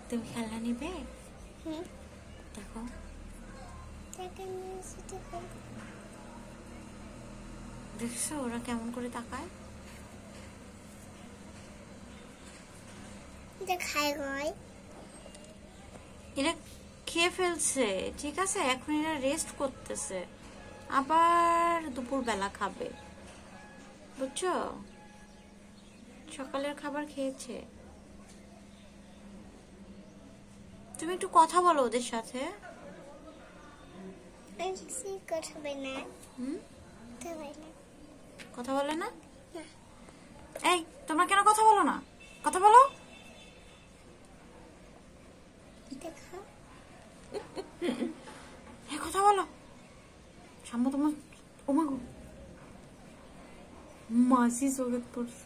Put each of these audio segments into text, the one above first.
তুমি খেলনা নিবে? হুম, দেখো দেখছো ওরা কেমন করে তাকায়। এরা খেয়ে ফেলছে, ঠিক আছে, এখন এরা রেস্ট করতেছে, আবার দুপুর বেলা খাবে, বুঝছো? সকালের খাবার খেয়েছে। তুমি একটু কথা বলো ওদের সাথে। কথা বলে না? এই তোমরা কেন কথা বলো না? কথা বলো। কথা বলো। সাম্য তোমার ওমা গো, মাসি সোগত পড়ছে।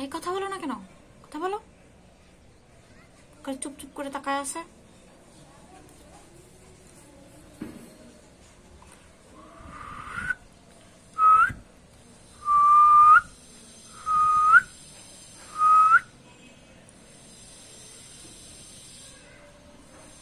এই কথা বলো না কেন? কথা বলো। চুপ চুপ করে তাকায় আছে।